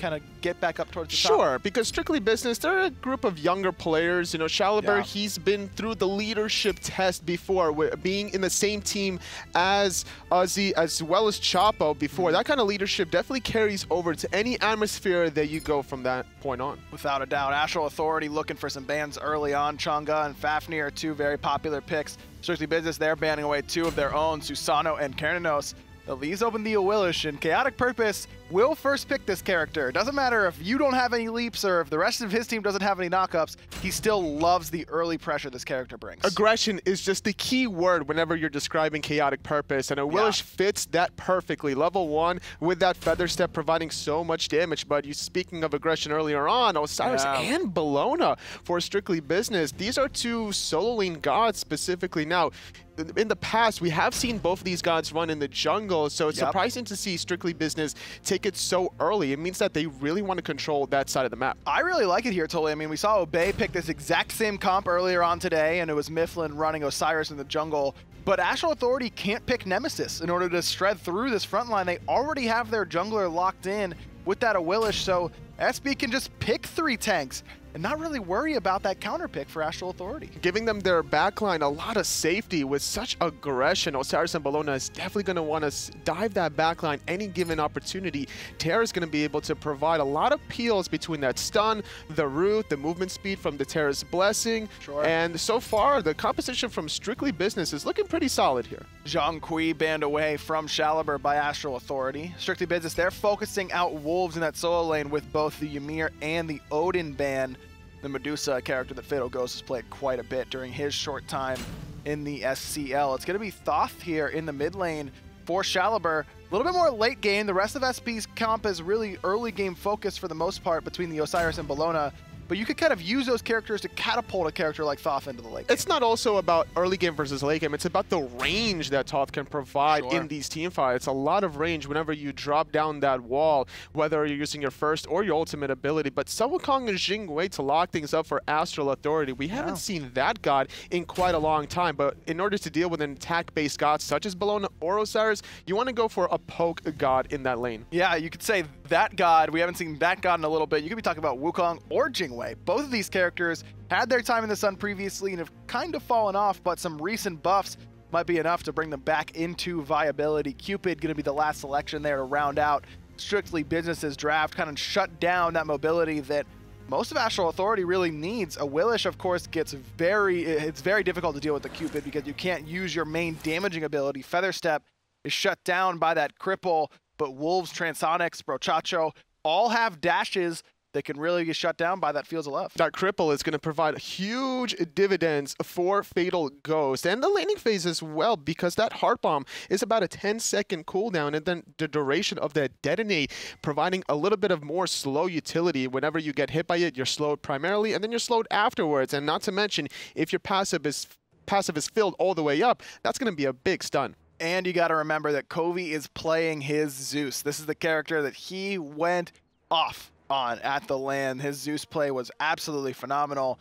kind of get back up towards the top? Sure, because Strictly Business, they're a group of younger players. You know, Shaliber, Yeah. he's been through the leadership test before, being in the same team as Ozzy as well as Chapo before. That kind of leadership definitely carries over to any atmosphere that you go from that point on. Without a doubt. Astral Authority looking for some bans early on. Chang'e and Fafnir are two very popular picks. Strictly Business, they're banning away two of their own, Susano and Kernanos. They'll leave open the Awilish, and Chaotic Purpose will first pick this character. It doesn't matter if you don't have any leaps or if the rest of his team doesn't have any knockups, he still loves the early pressure this character brings. Aggression is just the key word whenever you're describing Chaotic Purpose, and Awilish fits that perfectly. Level 1 with that Feather Step providing so much damage, but you speaking of aggression earlier on, Osiris and Bologna for Strictly Business. These are two solo lane gods specifically. Now, in the past, we have seen both of these gods run in the jungle, so it's surprising to see Strictly Business take it so early. It means that they really want to control that side of the map. I really like it here, Tully. I mean, we saw Obey pick this exact same comp earlier on today, and it was Mifflin running Osiris in the jungle. But Astral Authority can't pick Nemesis in order to shred through this front line. They already have their jungler locked in with that Awilish, so SB can just pick 3 tanks and not really worry about that counter pick for Astral Authority. Giving them their backline a lot of safety with such aggression. Osiris and Bologna is definitely going to want to dive that backline any given opportunity. Terra's going to be able to provide a lot of peels between that stun, the root, the movement speed from the Terra's Blessing. And so far, the composition from Strictly Business is looking pretty solid here. Zhang Kui banned away from Shaliber by Astral Authority. Strictly Business, they're focusing out Wolves in that solo lane with both the Ymir and the Odin ban. The Medusa, a character that Fatal Ghost has played quite a bit during his short time in the SCL. It's going to be Thoth here in the mid lane for Shaliber. A little bit more late game. The rest of SP's comp is really early game focused for the most part between the Osiris and Bologna. But you could kind of use those characters to catapult a character like Thoth into the late game. It's not also about early game versus late game. It's about the range that Thoth can provide in these team fights. A lot of range whenever you drop down that wall, whether you're using your first or your ultimate ability. But Sun Wukong and Jing Wei to lock things up for Astral Authority. We haven't seen that god in quite a long time. But in order to deal with an attack-based god such as Bologna or Osiris, you want to go for a poke god in that lane. Yeah, you could say that god. We haven't seen that god in a little bit. You could be talking about Wukong or Jing Wei. Both of these characters had their time in the sun previously and have kind of fallen off, but some recent buffs might be enough to bring them back into viability. Cupid going to be the last selection there to round out Strictly Business's draft, kind of shut down that mobility that most of Astral Authority really needs. Awilish, of course, it's very difficult to deal with the Cupid because you can't use your main damaging ability. Feather Step is shut down by that cripple, but Wolves, Transonics, Brochacho all have dashes that can really get shut down by that Fields of Love. That cripple is going to provide huge dividends for Fatal Ghost and the laning phase as well, because that Heart Bomb is about a 10-second cooldown, and then the duration of that detonate providing a little bit of more slow utility. Whenever you get hit by it, you're slowed primarily, and then you're slowed afterwards. And not to mention, if your passive is filled all the way up, that's going to be a big stun. And you got to remember that Covey is playing his Zeus. This is the character that he went off on at the LAN. His Zeus play was absolutely phenomenal.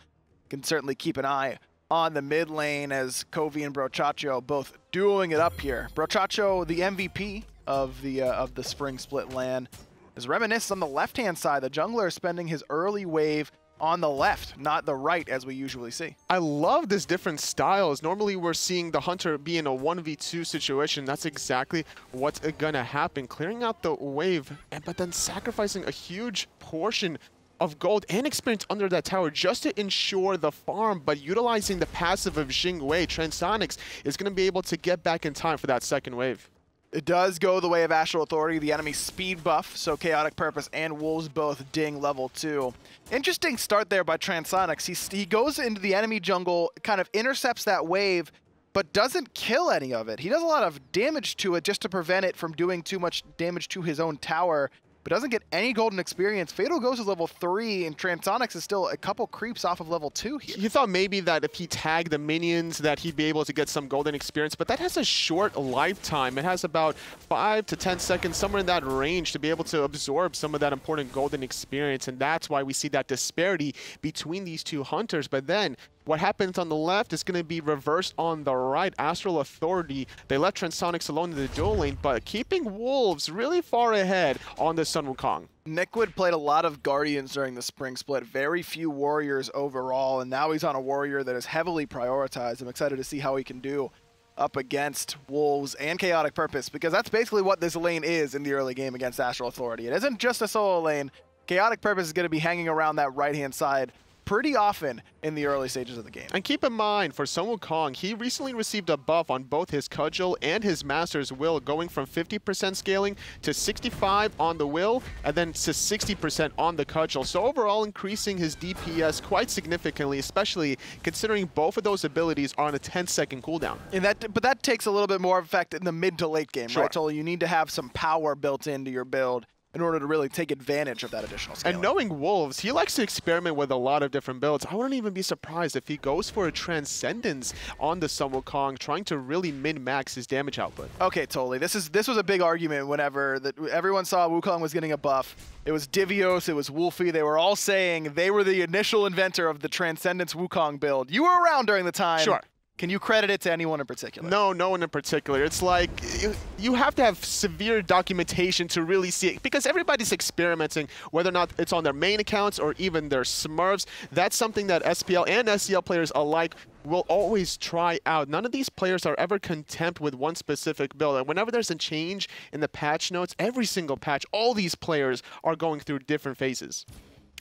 Can certainly keep an eye on the mid lane as Covey and Brochacho both dueling it up here. Brochacho, the MVP of the spring split LAN, is reminiscent on the left-hand side. The jungler is spending his early wave on the left, not the right, as we usually see. I love this different styles. Normally we're seeing the Hunter be in a 1v2 situation. That's exactly what's gonna happen. Clearing out the wave, but then sacrificing a huge portion of gold and experience under that tower just to ensure the farm, but utilizing the passive of Jing Wei. Transonics is gonna be able to get back in time for that second wave. It does go the way of Astral Authority, the enemy speed buff, so Chaotic Purpose and Wolves both ding level 2. Interesting start there by Transonics. He goes into the enemy jungle, kind of intercepts that wave, but doesn't kill any of it. He does a lot of damage to it just to prevent it from doing too much damage to his own tower, but doesn't get any golden experience. Fatal Ghost is level 3, and Transonics is still a couple creeps off of level 2 here. You thought maybe that if he tagged the minions that he'd be able to get some golden experience, but that has a short lifetime. It has about 5 to 10 seconds, somewhere in that range, to be able to absorb some of that important golden experience, and that's why we see that disparity between these two hunters. But then What happens on the left is going to be reversed on the right. Astral Authority, they left Transonics alone in the dual lane, but keeping Wolves really far ahead on the Sun Wukong. Nickwood played a lot of Guardians during the spring split, very few Warriors overall, and now he's on a Warrior that is heavily prioritized. I'm excited to see how he can do up against Wolves and Chaotic Purpose, because that's basically what this lane is in the early game against Astral Authority. It isn't just a solo lane. Chaotic Purpose is going to be hanging around that right-hand side pretty often in the early stages of the game. And keep in mind, for Sun Wukong, he recently received a buff on both his Cudgel and his Master's Will, going from 50% scaling to 65 on the Will, and then to 60% on the Cudgel. So overall, increasing his DPS quite significantly, especially considering both of those abilities are on a 10-second cooldown. And but that takes a little bit more effect in the mid to late game, Sure. right? So you need to have some power built into your build in order to really take advantage of that additional scaling. And knowing Wolves, he likes to experiment with a lot of different builds. I wouldn't even be surprised if he goes for a Transcendence on the Sun Wukong, trying to really min-max his damage output. Okay, totally. This was a big argument whenever everyone saw Wukong was getting a buff. It was Divios, it was Wolfie. They were all saying they were the initial inventor of the Transcendence Wukong build. You were around during the time. Sure. Can you credit it to anyone in particular? No, no one in particular. It's like you have to have severe documentation to really see it, because everybody's experimenting, whether or not it's on their main accounts or even their Smurfs. That's something that SPL and SCL players alike will always try out. None of these players are ever content with one specific build. And whenever there's a change in the patch notes, every single patch, all these players are going through different phases.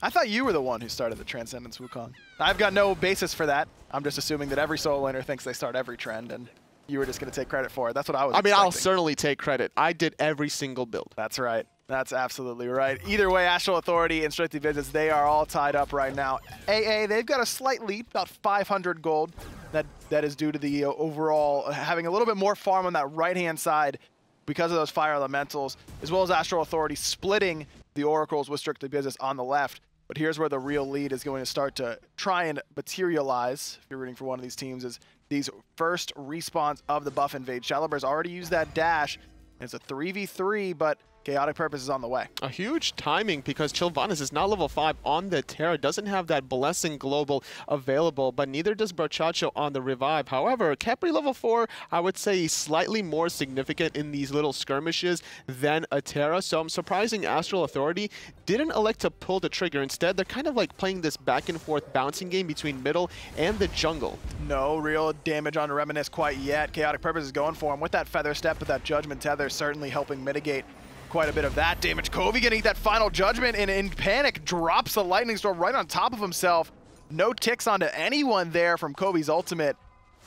I thought you were the one who started the Transcendence Wukong. I've got no basis for that. I'm just assuming that every solo laner thinks they start every trend, and you were just going to take credit for it. That's what I was expecting. I'll certainly take credit. I did every single build. That's right. That's absolutely right. Either way, Astral Authority and Strictly Visits, they are all tied up right now. AA, they've got a slight lead, about 500 gold. That is due to the overall having a little bit more farm on that right-hand side because of those Fire Elementals, as well as Astral Authority splitting the Oracles with Strictly Business on the left. But here's where the real lead is going to start to try and materialize, if you're rooting for one of these teams, is these first respawns of the buff invade. Shalaber's already used that dash. It's a 3v3, but Chaotic Purpose is on the way. A huge timing, because Chilvanus is now level 5 on the Terra, doesn't have that Blessing Global available, but neither does Brochacho on the Revive. However, Khepri level 4, I would say slightly more significant in these little skirmishes than a Terra, so I'm surprising Astral Authority didn't elect to pull the trigger. Instead, they're kind of like playing this back and forth bouncing game between middle and the jungle. No real damage on Reminisce quite yet. Chaotic Purpose is going for him with that Feather Step, but that Judgment Tether certainly helping mitigate quite a bit of that damage. Covey getting that final judgment, and in panic drops the lightning storm right on top of himself. No ticks onto anyone there from Covey's ultimate,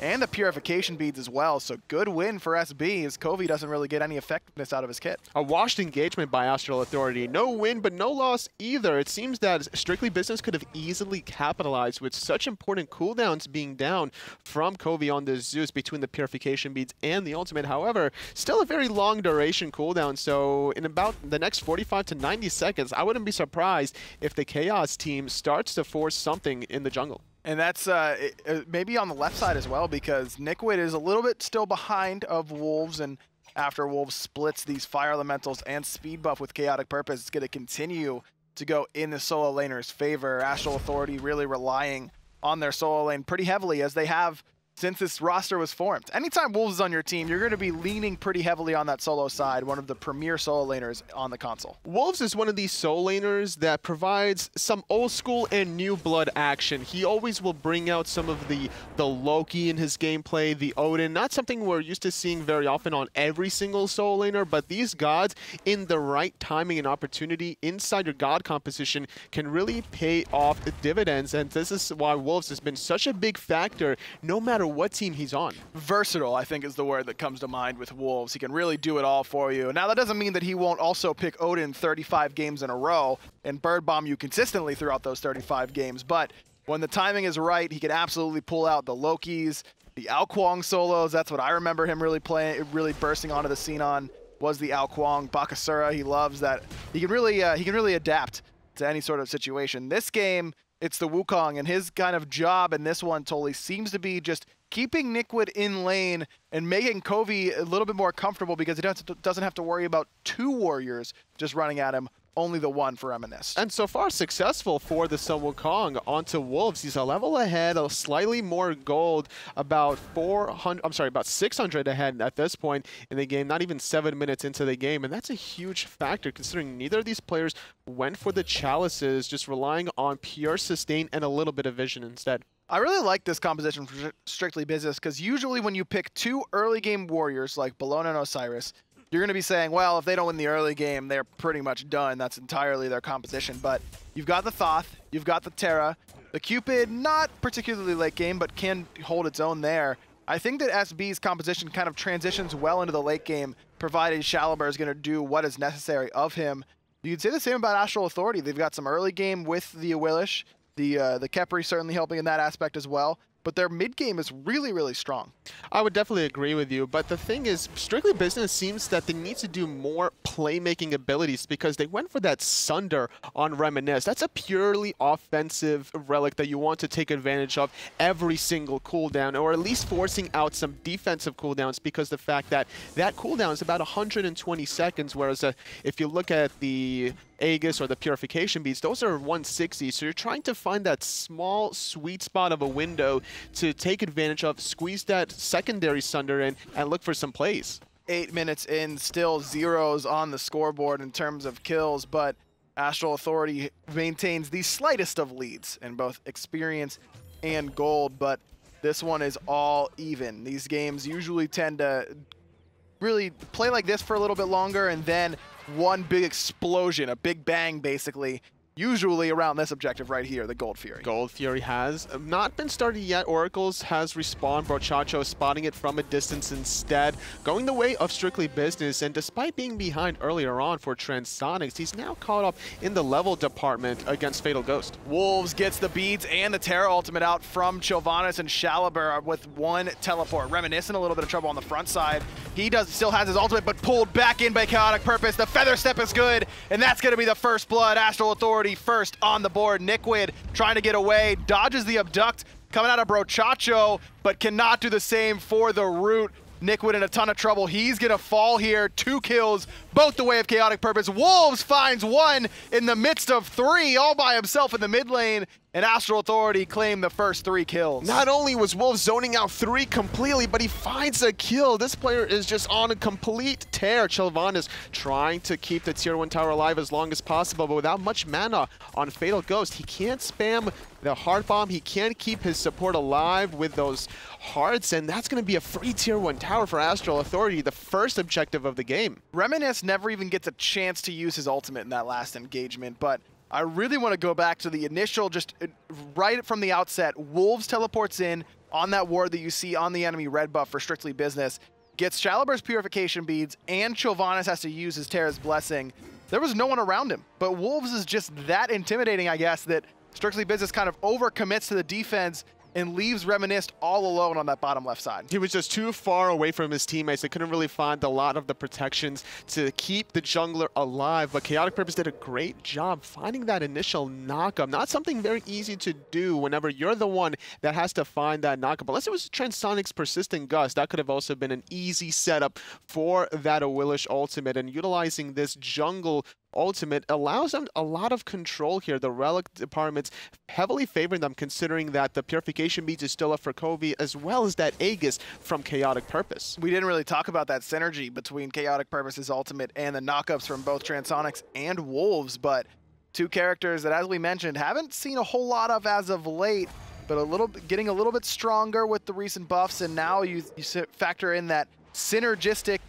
and the purification beads as well. So good win for SB, as Covey doesn't really get any effectiveness out of his kit. A washed engagement by Astral Authority. No win, but no loss either. It seems that Strictly Business could have easily capitalized with such important cooldowns being down from Covey on the Zeus between the purification beads and the ultimate. However, still a very long duration cooldown. So in about the next 45 to 90 seconds, I wouldn't be surprised if the Chaos team starts to force something in the jungle. And that's maybe on the left side as well, because Nickwood is a little bit still behind of Wolves, and after Wolves splits these Fire Elementals and speed buff with Chaotic Purpose, it's going to continue to go in the solo laner's favor. Astral Authority really relying on their solo lane pretty heavily, as they have since this roster was formed. Anytime Wolves is on your team, you're going to be leaning pretty heavily on that solo side, one of the premier solo laners on the console. Wolves is one of these solo laners that provides some old school and new blood action. He always will bring out some of the Loki in his gameplay, the Odin, not something we're used to seeing very often on every single solo laner, but these gods in the right timing and opportunity inside your god composition can really pay off dividends, and this is why Wolves has been such a big factor no matter what team he's on. Versatile, I think, is the word that comes to mind with Wolves. He can really do it all for you. Now, that doesn't mean that he won't also pick Odin 35 games in a row and bird bomb you consistently throughout those 35 games, but when the timing is right, he can absolutely pull out the Lokis, the Ao Kuang solos. That's what I remember him really really bursting onto the scene on, was the Ao Kuang. Bakasura, he loves that. He can really adapt to any sort of situation. This game, it's the Wukong, and his kind of job in this one totally seems to be just keeping Nickwood in lane and making Covey a little bit more comfortable, because he doesn't have to worry about two warriors just running at him only the one for Reminisced. And so far successful for the Sun Wukong onto Wolves. He's a level ahead, a slightly more gold, about 600 ahead at this point in the game, not even 7 minutes into the game. And that's a huge factor considering neither of these players went for the chalices, just relying on pure sustain and a little bit of vision instead. I really like this composition for Strictly Business because usually when you pick two early game warriors like Bellona and Osiris, you're going to be saying, well, if they don't win the early game, they're pretty much done. That's entirely their composition. But you've got the Thoth, you've got the Terra, the Cupid, not particularly late game, but can hold its own there. I think that SB's composition kind of transitions well into the late game, provided Shalaber is going to do what is necessary of him. You could say the same about Astral Authority. They've got some early game with the Awilish. The Khepri certainly helping in that aspect as well. But their mid game is really, really strong. I would definitely agree with you, but the thing is, Strictly Business seems that they need to do more playmaking abilities because they went for that Sunder on Reminisce. That's a purely offensive relic that you want to take advantage of every single cooldown, or at least forcing out some defensive cooldowns, because the fact that that cooldown is about 120 seconds, whereas if you look at the Aegis or the Purification Beads, those are 160, so you're trying to find that small sweet spot of a window to take advantage of, squeeze that secondary Sunder in, and look for some plays. 8 minutes in, still zeros on the scoreboard in terms of kills, but Astral Authority maintains the slightest of leads in both experience and gold, but this one is all even. These games usually tend to really play like this for a little bit longer, and then one big explosion, a big bang basically, usually around this objective right here, the Gold Fury. Gold Fury has not been started yet. Oracles has respawned. Brochacho spotting it from a distance instead, going the way of Strictly Business, and despite being behind earlier on for Transonics, he's now caught up in the level department against Fatal Ghost. Wolves gets the beads and the Terra ultimate out from Chilvanus, and Shalaber with one teleport. Reminiscent a little bit of trouble on the front side. He still has his ultimate, but pulled back in by Chaotic Purpose. The Feather Step is good, and that's going to be the first blood. Astral Authority first on the board. Nikwid trying to get away, dodges the abduct coming out of Brochacho, but cannot do the same for the Root. Nikwid in a ton of trouble. He's gonna fall here. 2 kills, both the way of Chaotic Purpose. Wolves finds one in the midst of 3, all by himself in the mid lane, and Astral Authority claimed the first 3 kills. Not only was Wolves zoning out 3 completely, but he finds a kill. This player is just on a complete tear. Chilvanus trying to keep the tier 1 tower alive as long as possible, but without much mana on Fatal Ghost, he can't spam the Heart Bomb. He can't keep his support alive with those hearts, and that's going to be a free tier 1 tower for Astral Authority, the first objective of the game. Reminisce never even gets a chance to use his ultimate in that last engagement, but I really want to go back to the initial, just right from the outset. Wolves teleports in on that ward that you see on the enemy red buff for Strictly Business, gets Shalaber's Purification Beads, and Chilvanus has to use his Terra's Blessing. There was no one around him, but Wolves is just that intimidating, I guess, that Strictly Business kind of overcommits to the defense and leaves Reminisced all alone on that bottom left side. He was just too far away from his teammates. They couldn't really find a lot of the protections to keep the jungler alive, but Chaotic Purpose did a great job finding that initial knockup. Not something very easy to do whenever you're the one that has to find that knockup. Unless it was Transonic's Persistent Gust, that could have also been an easy setup for that Awilish ultimate, and utilizing this jungle ultimate allows them a lot of control here. The relic departments heavily favoring them, considering that the Purification Beads is still up for Covey, as well as that Aegis from Chaotic Purpose. We didn't really talk about that synergy between Chaotic Purpose's ultimate and the knockups from both Transonics and Wolves, but 2 characters that, as we mentioned, haven't seen a whole lot of as of late, but getting a little bit stronger with the recent buffs, and now you factor in that synergistic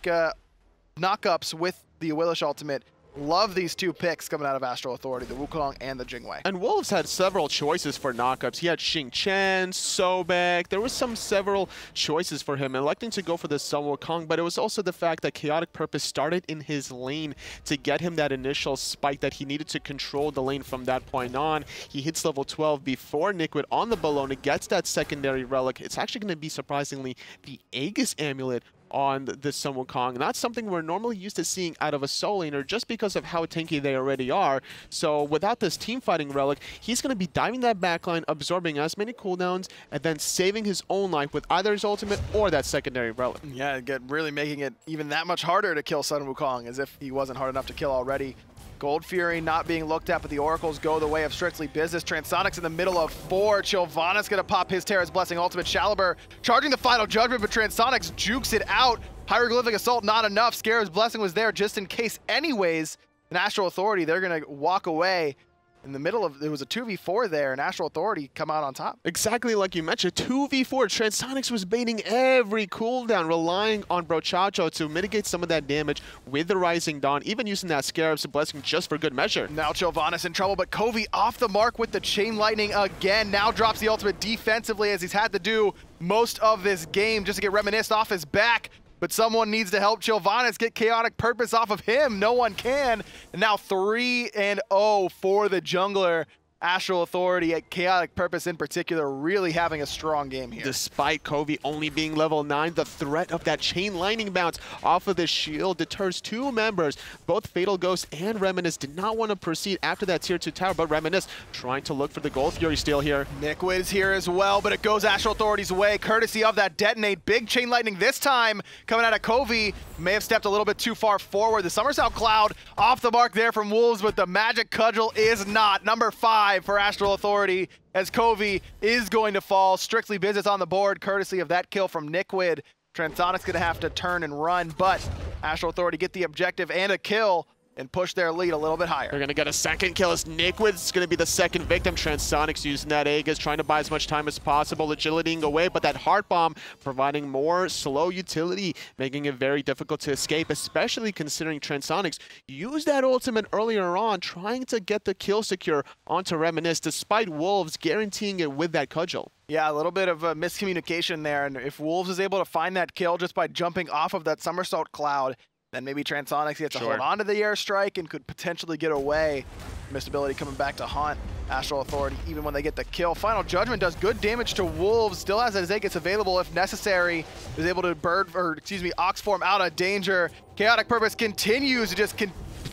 knockups with the Awilish ultimate. Love these 2 picks coming out of Astral Authority, the Wukong and the Jingwei. And Wolves had several choices for knockups. He had Xing Chen, Sobek. There was several choices for him, electing to go for the Sun Wukong, but it was also the fact that Chaotic Purpose started in his lane to get him that initial spike that he needed to control the lane from that point on. He hits level 12 before Nikwid on the Bellona gets that secondary relic. It's actually going to be, surprisingly, the Aegis Amulet on the Sun Wukong. Not something we're normally used to seeing out of a soul laner, just because of how tanky they already are. So without this team fighting relic, he's going to be diving that backline, absorbing as many cooldowns, and then saving his own life with either his ultimate or that secondary relic. Yeah, really making it even that much harder to kill Sun Wukong, as if he wasn't hard enough to kill already. Gold Fury not being looked at, but the Oracles go the way of strictly business. Transonics in the middle of 4. Chilvana's gonna pop his Terra's Blessing ultimate. Shaliber charging the final judgment, but Transonics jukes it out. Hieroglyphic Assault not enough. Scarab's Blessing was there just in case anyways. And Astral Authority, they're gonna walk away. In the middle of, there was a 2v4 there, and Astral Authority come out on top. Exactly like you mentioned, 2v4. Transonics was baiting every cooldown, relying on Brochacho to mitigate some of that damage with the Rising Dawn, even using that Scarab's Blessing just for good measure. Now Chilvana's in trouble, but Covey off the mark with the Chain Lightning again. Now drops the ultimate defensively as he's had to do most of this game just to get Reminisced off his back. But someone needs to help Chilvana's get Chaotic Purpose off of him. No one can. And now 3-0 for the jungler. Astral Authority at Chaotic Purpose in particular really having a strong game here. Despite Covey only being level 9, the threat of that Chain Lightning bounce off of the shield deters 2 members. Both Fatal Ghost and Reminisce did not want to proceed after that tier 2 tower, but Reminisce trying to look for the Gold Fury steal here. Nikwid is here as well, but it goes Astral Authority's way, courtesy of that detonate. Big Chain Lightning this time coming out of Covey. May have stepped a little bit too far forward. The Somersault Cloud off the mark there from Wolves, but the Magic Cudgel is not. Number 5 for Astral Authority as Covey is going to fall. Strictly business on the board, courtesy of that kill from Nikwid. Transonic's gonna have to turn and run, but Astral Authority get the objective and a kill and push their lead a little bit higher. They're gonna get a second kill as Nikwid's gonna be the second victim. Transonics using that Aegis, trying to buy as much time as possible, agilitying away, but that Heart Bomb providing more slow utility, making it very difficult to escape, especially considering Transonics used that ultimate earlier on, trying to get the kill secure onto Reminisce, despite Wolves guaranteeing it with that cudgel. Yeah, a little bit of a miscommunication there, and if Wolves is able to find that kill just by jumping off of that Somersault Cloud, then maybe Transonics gets to hold on to the airstrike and could potentially get away. Missed ability coming back to haunt Astral Authority even when they get the kill. Final Judgment does good damage to Wolves, still has his Aegis available if necessary. Is able to Ox form out of danger. Chaotic Purpose continues to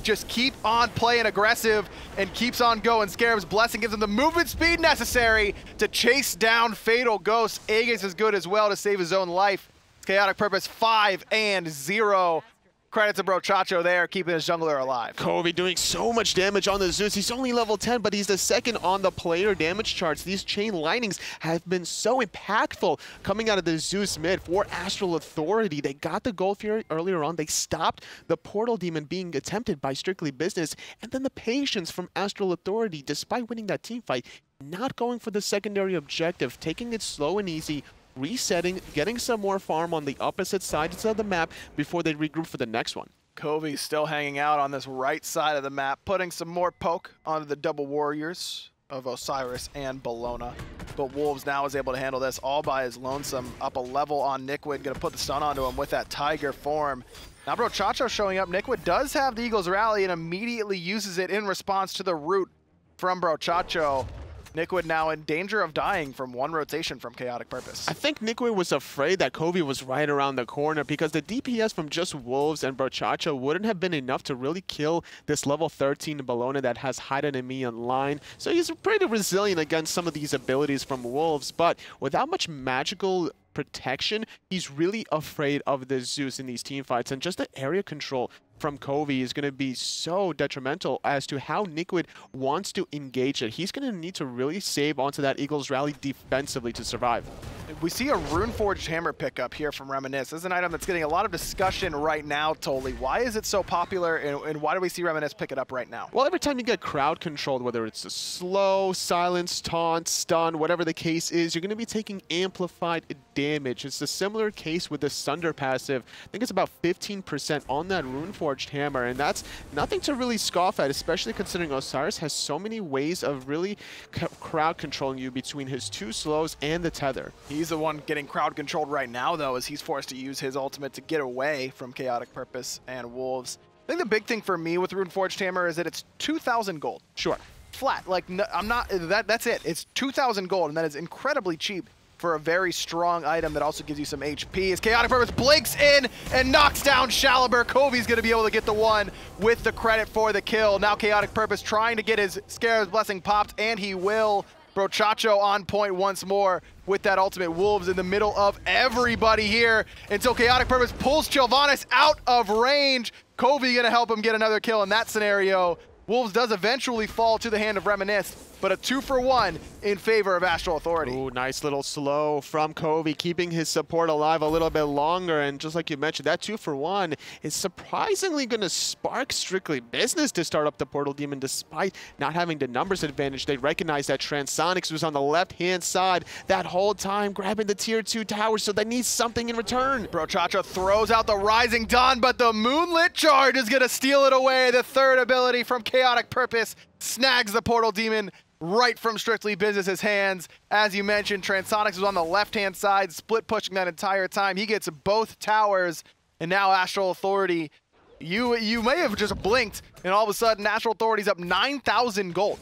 just keep on playing aggressive and keeps on going. Scarab's Blessing gives him the movement speed necessary to chase down Fatal Ghost. Aegis is good as well to save his own life. Chaotic Purpose 5-0. Credit to Brochacho there, keeping his jungler alive. Covey doing so much damage on the Zeus. He's only level 10, but he's the second on the player damage charts. These Chain Lightnings have been so impactful coming out of the Zeus mid for Astral Authority. They got the Gold Fury earlier on. They stopped the Portal Demon being attempted by Strictly Business. And then the patience from Astral Authority, despite winning that team fight, not going for the secondary objective, taking it slow and easy, resetting, getting some more farm on the opposite sides of the map before they regroup for the next one. Covey's still hanging out on this right side of the map, putting some more poke onto the double warriors of Osiris and Bologna. But Wolves now is able to handle this all by his lonesome. Up a level on Nikwid, gonna put the stun onto him with that Tiger form. Now Brochacho showing up. Nikwid does have the Eagle's Rally and immediately uses it in response to the root from Brochacho. Nikwid now in danger of dying from one rotation from Chaotic Purpose. I think Nikwid was afraid that Covey was right around the corner because the DPS from just Wolves and Brochacho wouldn't have been enough to really kill this level 13 Bologna that has Hide Enemy online. So he's pretty resilient against some of these abilities from Wolves, but without much magical protection, he's really afraid of the Zeus in these team fights, and just the area control from Covey is going to be so detrimental as to how Nikwid wants to engage it. He's going to need to really save onto that Eagles Rally defensively to survive. We see a Runeforged Hammer pickup here from Reminisce. This is an item that's getting a lot of discussion right now, Toli. Why is it so popular, and why do we see Reminisce pick it up right now? Well, every time you get crowd controlled, whether it's a slow, silence, taunt, stun, whatever the case is, you're going to be taking amplified damage. It's a similar case with the Sunder passive. I think it's about 15% on that Runeforged Hammer, and that's nothing to really scoff at, especially considering Osiris has so many ways of really crowd controlling you between his 2 slows and the tether. He's the one getting crowd controlled right now, though, as he's forced to use his ultimate to get away from Chaotic Purpose and Wolves. I think the big thing for me with Runeforged Hammer is that it's 2,000 gold. Sure. Flat. Like, no, that's it. It's 2,000 gold, and that is incredibly cheap for a very strong item that also gives you some HP. As Chaotic Purpose blinks in and knocks down Shaliber. Covey's going to be able to get the one with the credit for the kill. Now Chaotic Purpose trying to get his Scarab's Blessing popped, and he will. Brochacho on point once more with that ultimate. Wolves in the middle of everybody here until Chaotic Purpose pulls Chilvana's out of range. Covey going to help him get another kill in that scenario. Wolves does eventually fall to the hand of Reminisce, but a 2-for-1 in favor of Astral Authority. Ooh, nice little slow from Covey, keeping his support alive a little bit longer. And just like you mentioned, that 2-for-1 is surprisingly going to spark Strictly Business to start up the Portal Demon despite not having the numbers advantage. They recognize that Transonics was on the left-hand side that whole time, grabbing the tier 2 tower, so they need something in return. Brochacha throws out the Rising Dawn, but the Moonlit Charge is going to steal it away. The third ability from Chaotic Purpose snags the Portal Demon right from Strictly Business's hands. As you mentioned, Transonics was on the left-hand side, split pushing that entire time. He gets both towers, and now Astral Authority, you may have just blinked, and all of a sudden, Astral Authority's up 9,000 gold.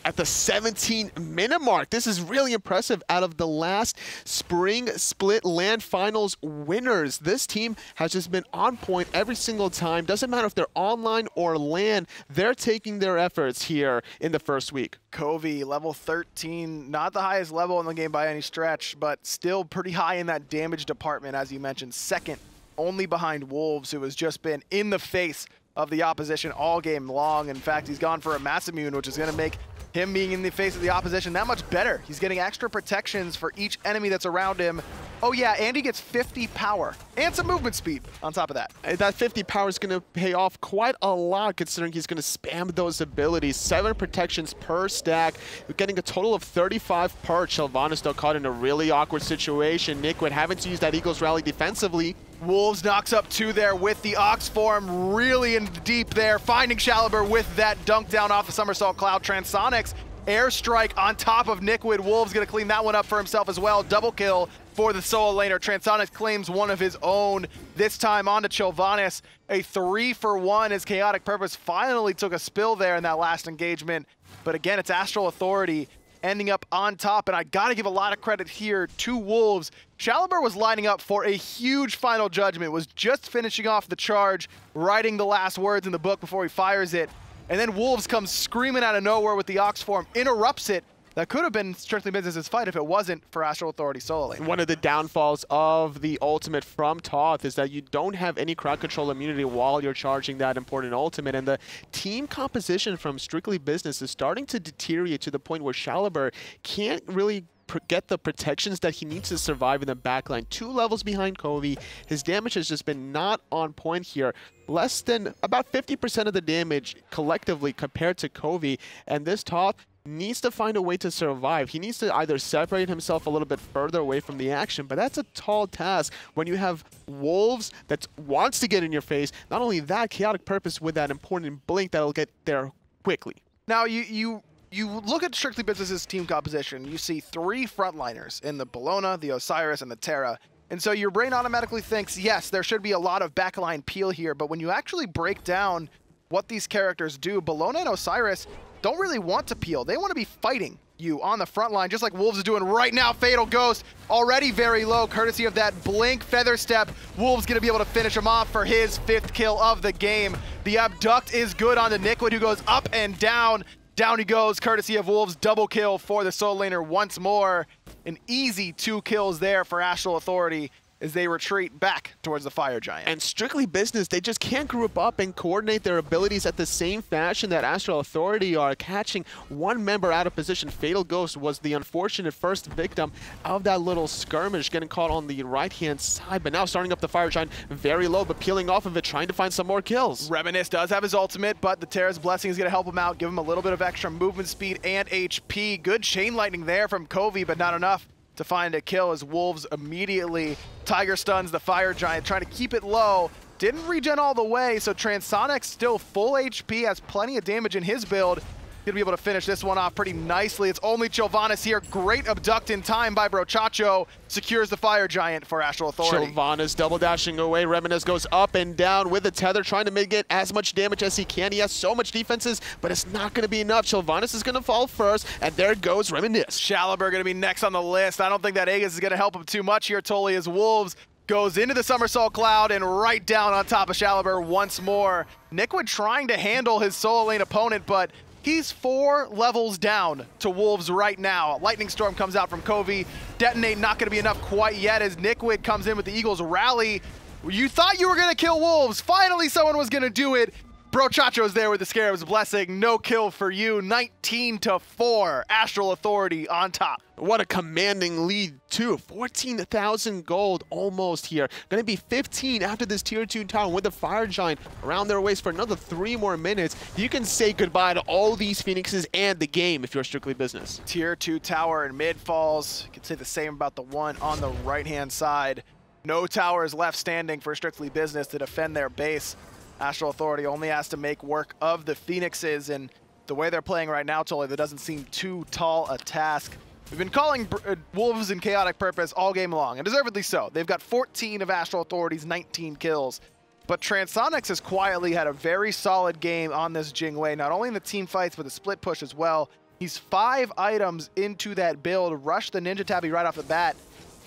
At the 17-minute mark. This is really impressive. Out of the last Spring Split LAN Finals winners, this team has just been on point every single time. Doesn't matter if they're online or LAN, they're taking their efforts here in the first week. Covey, level 13, not the highest level in the game by any stretch, but still pretty high in that damage department, as you mentioned. Second, only behind Wolves, who has just been in the face of the opposition all game long. In fact, he's gone for a Mass Immune, which is going to make him being in the face of the opposition that much better. He's getting extra protections for each enemy that's around him. Oh yeah, and he gets 50 power and some movement speed on top of that. That 50 power is going to pay off quite a lot considering he's going to spam those abilities. 7 protections per stack. We're getting a total of 35 per. Sylvanas still caught in a really awkward situation. Nick would having to use that Eagles Rally defensively. Wolves knocks up 2 there with the Ox form, really in deep there, finding Shaliber with that dunk down off the Somersault Cloud. Transonics airstrike on top of Nickwood. Wolves gonna clean that one up for himself as well. Double kill for the solo laner. Transonics claims one of his own, this time onto Chilvanis. A 3-for-1 as Chaotic Purpose finally took a spill there in that last engagement. But again, it's Astral Authority ending up on top, and I gotta give a lot of credit here to Wolves. Shaliber was lining up for a huge final judgment, was just finishing off the charge, writing the last words in the book before he fires it, and then Wolves comes screaming out of nowhere with the Ox form, interrupts it. That could have been Strictly Business's fight if it wasn't for Astral Authority solo lane. One of the downfalls of the ultimate from Toth is that you don't have any crowd control immunity while you're charging that important ultimate, and the team composition from Strictly Business is starting to deteriorate to the point where Shaliber can't really get the protections that he needs to survive in the backline. 2 levels behind Covey. His damage has just been not on point here. Less than about 50% of the damage collectively compared to Covey, and this Toth needs to find a way to survive. He needs to either separate himself a little bit further away from the action, but that's a tall task when you have Wolves that wants to get in your face. Not only that, Chaotic Purpose with that important blink that'll get there quickly. Now, you look at Strictly Business's team composition, you see 3 frontliners in the Bellona, the Osiris, and the Terra. And so your brain automatically thinks, yes, there should be a lot of backline peel here, but when you actually break down what these characters do, Bellona and Osiris don't really want to peel. They want to be fighting you on the front line, just like Wolves is doing right now. Fatal Ghost already very low, courtesy of that blink feather step. Wolves gonna be able to finish him off for his 5th kill of the game. The abduct is good on the Nickwood, who goes up and down. Down he goes, courtesy of Wolves. Double kill for the solo laner once more. An easy 2 kills there for Astral Authority as they retreat back towards the Fire Giant. And Strictly Business, they just can't group up and coordinate their abilities at the same fashion that Astral Authority are. Catching one member out of position. Fatal Ghost was the unfortunate first victim of that little skirmish, getting caught on the right-hand side, but now starting up the Fire Giant very low, but peeling off of it, trying to find some more kills. Reminisce does have his ultimate, but the Terra's Blessing is going to help him out, give him a little bit of extra movement speed and HP. Good chain lightning there from Covey, but not enough to find a kill as Wolves immediately Tiger stuns the Fire Giant, trying to keep it low. Didn't regen all the way, so Transonics still full HP, has plenty of damage in his build. Gonna be able to finish this one off pretty nicely. It's only Chilvanas here. Great abduct in time by Brochacho. Secures the Fire Giant for Astral Authority. Chilvanas double dashing away. Reminisce goes up and down with the tether, trying to get as much damage as he can. He has so much defenses, but it's not going to be enough. Chilvanas is going to fall first, and there goes Reminisce. Shaliber gonna be next on the list. I don't think that Aegis is gonna help him too much here, Tully, as Wolves goes into the Somersault Cloud and right down on top of Shaliber once more. Nickwood trying to handle his solo lane opponent, but he's 4 levels down to Wolves right now. Lightning Storm comes out from Covey. Detonate not going to be enough quite yet as Nickwood comes in with the Eagles Rally. You thought you were going to kill Wolves. Finally, someone was going to do it. Brochacho's there with the Scarab's Blessing. No kill for you. 19-4. Astral Authority on top. What a commanding lead, too. 14,000 gold almost here. Going to be 15 after this Tier 2 town with the Fire Giant around their waist for another 3 more minutes. You can say goodbye to all these Phoenixes and the game if you're Strictly Business. Tier 2 tower in mid falls. You can say the same about the one on the right-hand side. No towers left standing for Strictly Business to defend their base. Astral Authority only has to make work of the Phoenixes, and the way they're playing right now, Tully, that doesn't seem too tall a task. We've been calling Wolves in Chaotic Purpose all game long, and deservedly so. They've got 14 of Astral Authority's 19 kills. But Transonics has quietly had a very solid game on this Jingwei, not only in the team fights, but the split push as well. He's 5 items into that build, rushed the Ninja Tabby right off the bat.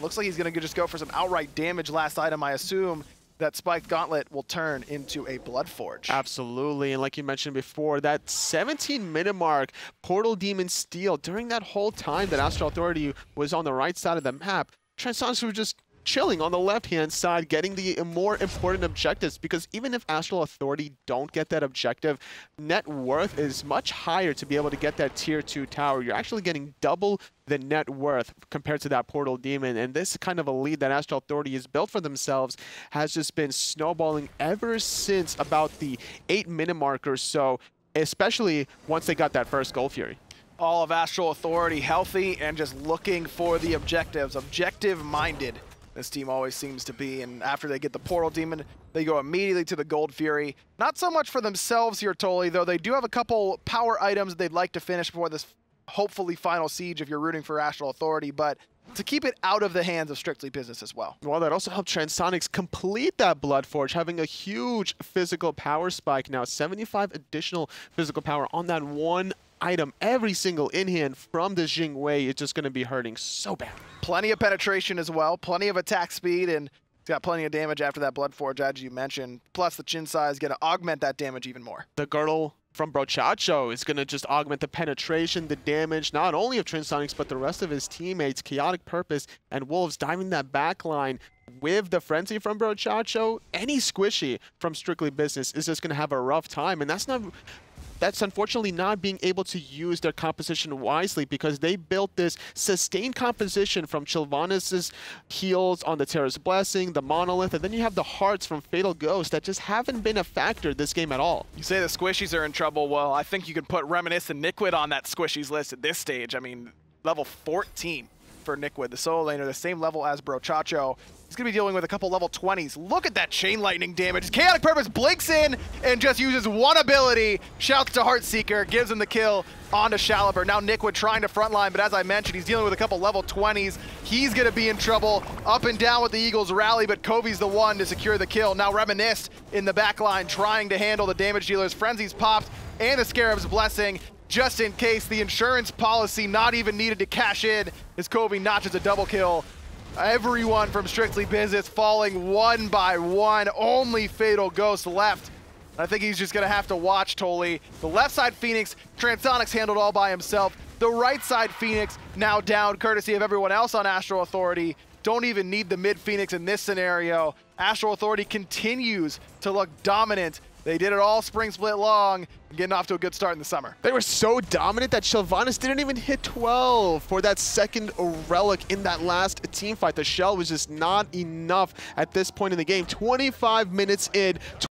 Looks like he's going to just go for some outright damage last item, I assume. That Spiked Gauntlet will turn into a Bloodforge. Absolutely, and like you mentioned before, that 17-minute mark, Portal Demon Steel, during that whole time that Astral Authority was on the right side of the map, Transonics were just chilling on the left-hand side, getting the more important objectives, because even if Astral Authority don't get that objective, net worth is much higher to be able to get that Tier 2 tower. You're actually getting double the net worth compared to that Portal Demon, and this kind of a lead that Astral Authority has built for themselves has just been snowballing ever since about the 8-minute mark or so, especially once they got that first Gold Fury. All of Astral Authority healthy and just looking for the objectives, objective-minded. This team always seems to be, and after they get the Portal Demon, they go immediately to the Gold Fury. Not so much for themselves here, Tully, though they do have a couple power items they'd like to finish before this hopefully final siege if you're rooting for Astral Authority, but to keep it out of the hands of Strictly Business as well. Well, that also helped Transonics complete that Bloodforge, having a huge physical power spike now, 75 additional physical power on that one item. Every single in-hand from this Jingwei is just going to be hurting so bad. Plenty of penetration as well, plenty of attack speed, and it's got plenty of damage after that Bloodforge, as you mentioned. Plus the Chinsai is going to augment that damage even more. The girdle from Brochacho is going to just augment the penetration, the damage, not only of Transonics, but the rest of his teammates. Chaotic Purpose and Wolves diving that back line with the Frenzy from Brochacho. Any squishy from Strictly Business is just going to have a rough time, and that's unfortunately not being able to use their composition wisely, because they built this sustained composition from Chilvanus' heals on the Terra's Blessing, the Monolith, and then you have the hearts from Fatal Ghost that just haven't been a factor this game at all. You say the squishies are in trouble. Well, I think you could put Reminisce and Niquid on that squishies list at this stage. I mean, level 14 for Niquid, the solo laner, the same level as Brochacho. He's going to be dealing with a couple level 20s. Look at that Chain Lightning damage. Chaotic Purpose blinks in and just uses one ability. Shouts to Heartseeker, gives him the kill onto Shaliber. Now Niquid trying to frontline, but as I mentioned, he's dealing with a couple level 20s. He's going to be in trouble. Up and down with the Eagles rally, but Kovi's the one to secure the kill. Now Reminisce in the back line trying to handle the damage dealers. Frenzy's popped and the Scarab's Blessing, just in case. The insurance policy not even needed to cash in as Kovi notches a double kill. Everyone from Strictly Business falling one by one. Only Fatal Ghost left. I think he's just going to have to watch, Tully. The left side Phoenix, Transonics handled all by himself. The right side Phoenix now down, courtesy of everyone else on Astral Authority. Don't even need the mid Phoenix in this scenario. Astral Authority continues to look dominant. They did it all spring split long, getting off to a good start in the summer. They were so dominant that Chilvanus didn't even hit 12 for that second relic in that last team fight. The shell was just not enough at this point in the game. 25 minutes in,